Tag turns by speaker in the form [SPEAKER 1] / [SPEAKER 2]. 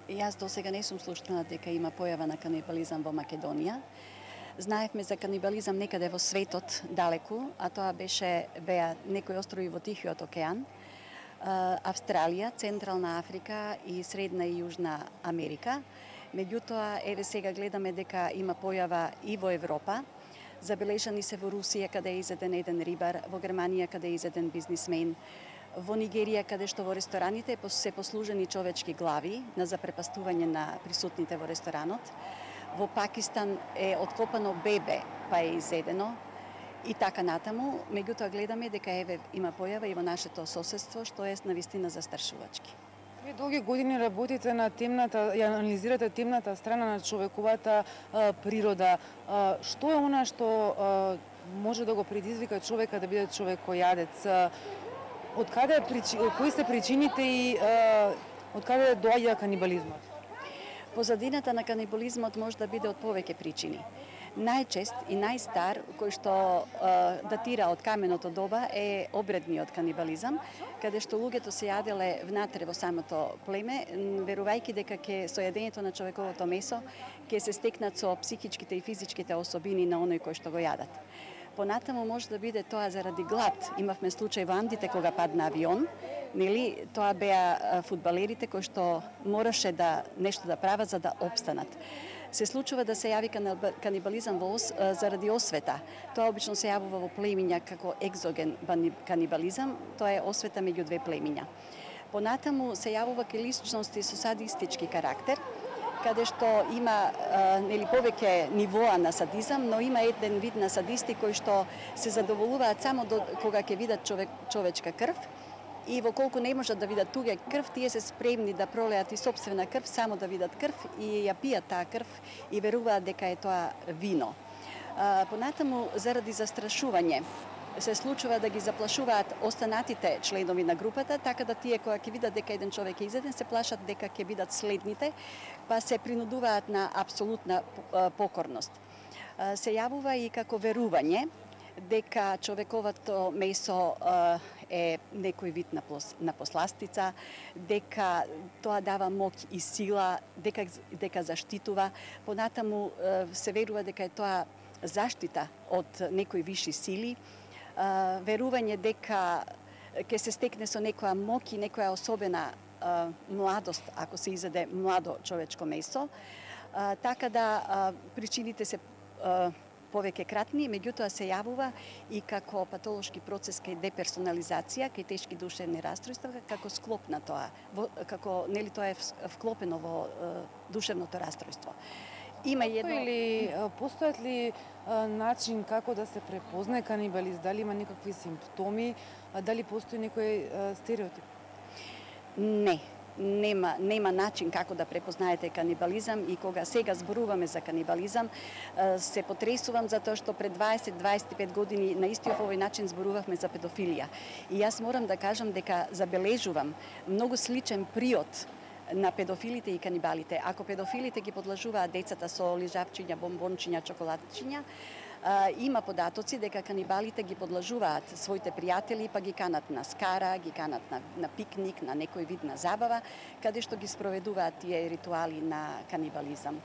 [SPEAKER 1] Јас досега не сум слушнала дека има појава на канибализам во Македонија. Знаевме за канибализам некаде во светот далеку, а тоа беа некои острови во Тихиот океан, Австралија, Централна Африка и Средна и Јужна Америка. Меѓутоа, еве сега гледаме дека има појава и во Европа. Забележани се во Русија каде е изеден еден рибар, во Германија каде е изеден бизнисмен, во Нигерија каде што во рестораните се послужени човечки глави на запрепастување на присутните во ресторанот. Во Пакистан е откопано бебе па е изедено и така натаму. Меѓутоа гледаме дека еве има појава и во нашето соседство, што е навистина застрашувачки.
[SPEAKER 2] Вие долги години работите на темната, ја анализирате темната страна на човековата природа. Што е она што може да го предизвика човека да биде човекојадец? Кои се причините и од каде доаѓа канибализмот?
[SPEAKER 1] Позадината на канибализмот може да биде од повеќе причини. Најчест и најстар, кој што датира од каменото доба, е обредниот канибализам, каде што луѓето се јаделе внатре во самото племе, верувајќи дека со јадењето на човековото месо ќе се стекнат со психичките и физичките особини на оној кој што го јадат. Понатаму може да биде тоа заради глад. Имавме случај во Андите кога падна авион, нели, тоа беа фудбалерите кои што мораше нешто да прават за да опстанат. Се случува да се јави канибализам заради освета. Тоа обично се јавува во племиња како екзоген канибализам, тоа е освета меѓу две племиња. Понатаму се јавува кај личности со садистички карактер, каде што има повеќе нивоа на садизам, но има еден вид на садисти кои што се задоволуваат само кога ќе видат човечка крв, и во колку не можат да видат туѓа крв, тие се спремни да пролеат и сопствена крв, само да видат крв и ја пијат таа крв и веруваат дека е тоа вино. Понатаму, заради застрашување, се случува да ги заплашуваат останатите членови на групата, така да тие кога ќе видат дека еден човек е изеден, се плашат дека ќе бидат следните, па се принудуваат на апсолутна покорност. Се јавува и како верување дека човековото месо е некој вид на посластица, дека тоа дава моќ и сила, дека заштитува. Понатаму се верува дека е тоа заштита од некои виши сили, верување дека ќе се стекне со некоја моќ и некоја особена младост ако се изеде младо човечко месо. Така да причините се повеќе кратни, меѓутоа се јавува и како патолошки процес кај деперсонализација, кај тешки душевни расстройства, како склоп на тоа, како нели тоа е вклопено во душевното расстройство. Има
[SPEAKER 2] постојат ли начин како да се препознае канибалист? Дали има некакви симптоми? Дали постои некој стереотип?
[SPEAKER 1] Не. Нема начин како да препознаете канибализам и кога сега зборуваме за канибализам, се потресувам затоа што пред 20-25 години на истиот овој начин зборувавме за педофилија. И јас морам да кажам дека забележувам многу сличен приод на педофилите и канибалите. Ако педофилите ги подлажуваат децата со лижавчиња, бомбончиња, чоколадчиња, има податоци дека канибалите ги подлажуваат своите пријатели, па ги канат на скара, ги канат на пикник, на некој вид на забава, каде што ги спроведуваат тие ритуали на канибализам.